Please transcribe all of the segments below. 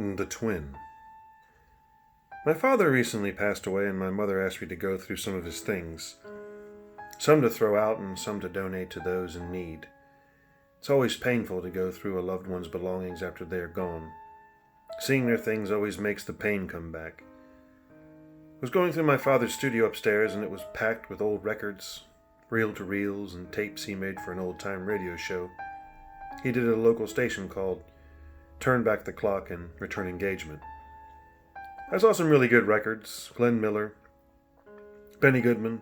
The Twin. My father recently passed away, and my mother asked me to go through some of his things. Some to throw out and some to donate to those in need. It's always painful to go through a loved one's belongings after they are gone. Seeing their things always makes the pain come back. I was going through my father's studio upstairs, and it was packed with old records, reel-to-reels, and tapes he made for an old-time radio show. He did at a local station called Turn Back the Clock and Return Engagement. I saw some really good records: Glenn Miller, Benny Goodman,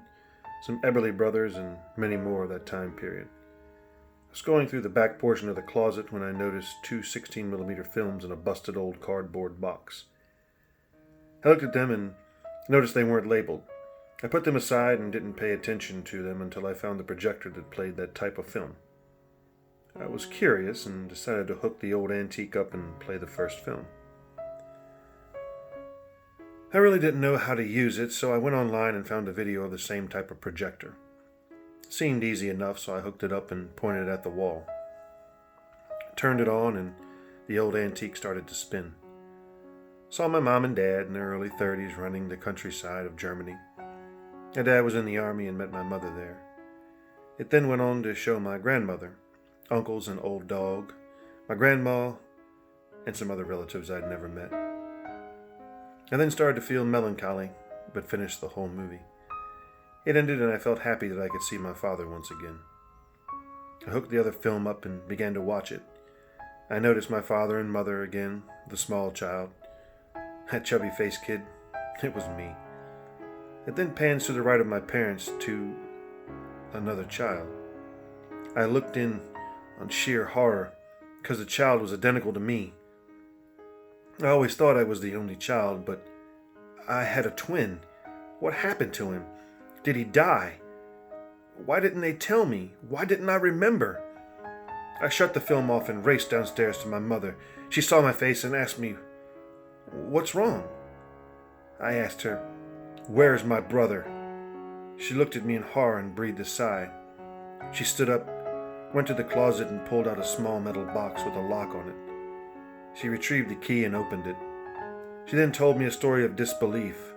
some Everly Brothers, and many more of that time period. I was going through the back portion of the closet when I noticed two 16mm films in a busted old cardboard box. I looked at them and noticed they weren't labeled. I put them aside and didn't pay attention to them until I found the projector that played that type of film. I was curious and decided to hook the old antique up and play the first film. I really didn't know how to use it, so I went online and found a video of the same type of projector. It seemed easy enough, so I hooked it up and pointed it at the wall. Turned it on, and the old antique started to spin. Saw my mom and dad in their early 30s running the countryside of Germany. My dad was in the army and met my mother there. It then went on to show my grandmother, uncles, an old dog, my grandma, and some other relatives I'd never met. I then started to feel melancholy, but finished the whole movie. It ended and I felt happy that I could see my father once again. I hooked the other film up and began to watch it. I noticed my father and mother again, the small child. That chubby-faced kid, it was me. It then pans to the right of my parents to another child. I looked in on sheer horror, because the child was identical to me. I always thought I was the only child, but I had a twin. What happened to him? Did he die? Why didn't they tell me? Why didn't I remember? I shut the film off and raced downstairs to my mother. She saw my face and asked me, "What's wrong?" I asked her, "Where's my brother?" She looked at me in horror and breathed a sigh. She stood up, went to the closet and pulled out a small metal box with a lock on it. She retrieved the key and opened it. She then told me a story of disbelief.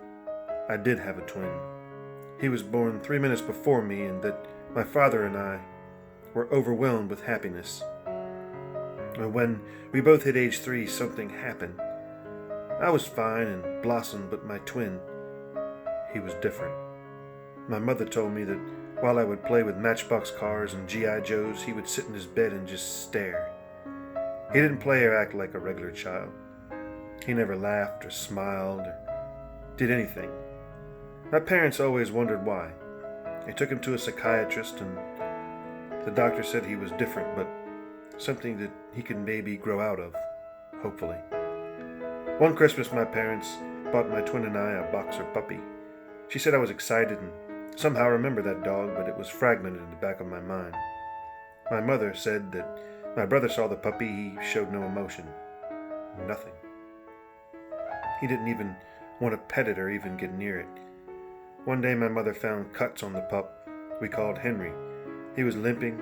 I did have a twin. He was born 3 minutes before me, and that my father and I were overwhelmed with happiness. When we both hit age 3, something happened. I was fine and blossomed, but my twin, he was different. My mother told me that while I would play with Matchbox cars and G.I. Joes, he would sit in his bed and just stare. He didn't play or act like a regular child. He never laughed or smiled or did anything. My parents always wondered why. They took him to a psychiatrist, and the doctor said he was different, but something that he could maybe grow out of, hopefully. One Christmas, my parents bought my twin and I a boxer puppy. She said I was excited and somehow remembered that dog, but it was fragmented in the back of my mind. My mother said that my brother saw the puppy. He showed no emotion. Nothing. He didn't even want to pet it or even get near it. One day my mother found cuts on the pup we called Henry. He was limping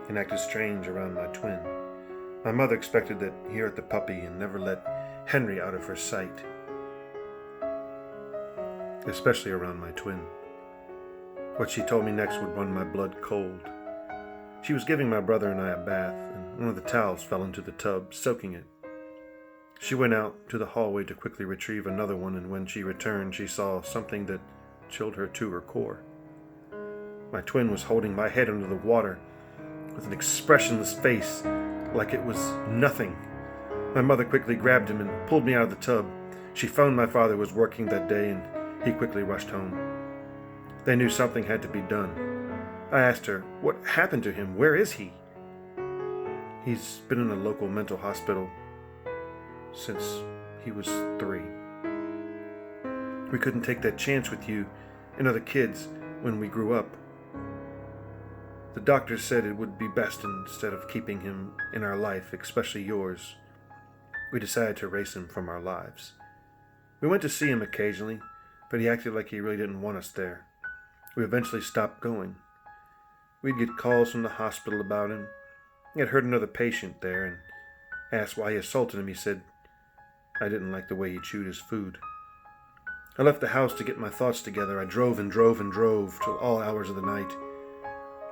and acted strange around my twin. My mother expected that he hurt the puppy and never let Henry out of her sight, especially around my twin. What she told me next would run my blood cold. She was giving my brother and I a bath, and one of the towels fell into the tub, soaking it. She went out to the hallway to quickly retrieve another one, and when she returned, she saw something that chilled her to her core. My twin was holding my head under the water with an expressionless face, like it was nothing. My mother quickly grabbed him and pulled me out of the tub. She phoned my father was working that day, and he quickly rushed home. They knew something had to be done. I asked her, "What happened to him? Where is he?" "He's been in a local mental hospital since he was 3. We couldn't take that chance with you and other kids when we grew up. The doctors said it would be best instead of keeping him in our life, especially yours. We decided to erase him from our lives. We went to see him occasionally, but he acted like he really didn't want us there. We eventually stopped going. We'd get calls from the hospital about him. I had heard another patient there and asked why he assaulted him. He said, I didn't like the way he chewed his food. I left the house to get my thoughts together. I drove and drove and drove till all hours of the night.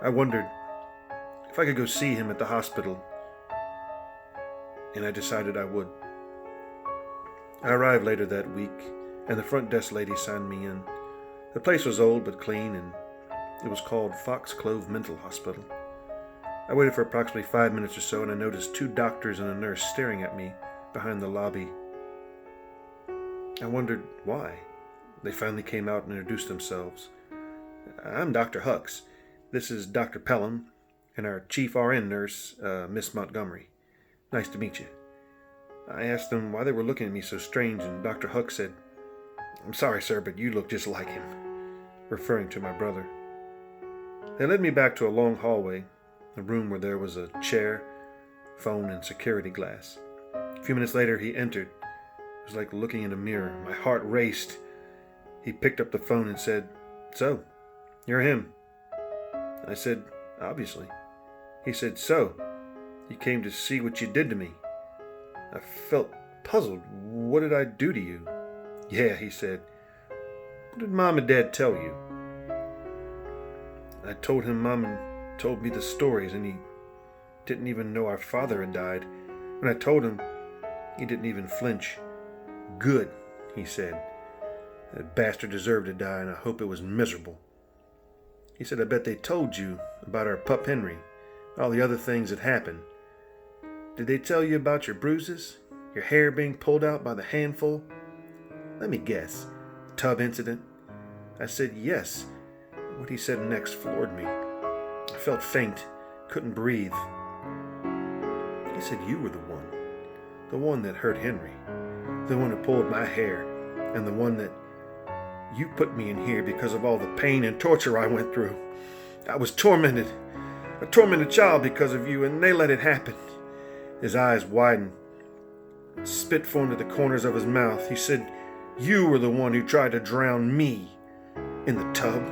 I wondered if I could go see him at the hospital, and I decided I would. I arrived later that week, and the front desk lady signed me in. The place was old but clean, and it was called Foxclove Mental Hospital. I waited for approximately 5 minutes or so, and I noticed 2 doctors and a nurse staring at me behind the lobby. I wondered why. They finally came out and introduced themselves. I'm Dr. Hux. This is Dr. Pelham and our chief RN nurse, Miss Montgomery. Nice to meet you. I asked them why they were looking at me so strange, and Dr. Hux said, I'm sorry, sir, but you look just like him, referring to my brother. They led me back to a long hallway, a room where there was a chair, phone, and security glass. A few minutes later, he entered. It was like looking in a mirror. My heart raced. He picked up the phone and said, So, you're him. I said, Obviously. He said, So, you came to see what you did to me. I felt puzzled. What did I do to you? Yeah, he said. What did Mom and Dad tell you? I told him Mom told me the stories, and he didn't even know our father had died. When I told him, he didn't even flinch. Good, he said. That bastard deserved to die, and I hope it was miserable. He said, I bet they told you about our pup Henry, all the other things that happened. Did they tell you about your bruises? Your hair being pulled out by the handful? Let me guess. Tub incident? I said yes. What he said next floored me. I felt faint, couldn't breathe. He said you were the one that hurt Henry, the one who pulled my hair, and the one that you put me in here because of all the pain and torture I went through. I was tormented, a tormented child because of you, and they let it happen. His eyes widened. Spit formed at the corners of his mouth. He said, You were the one who tried to drown me in the tub.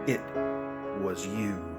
It was you.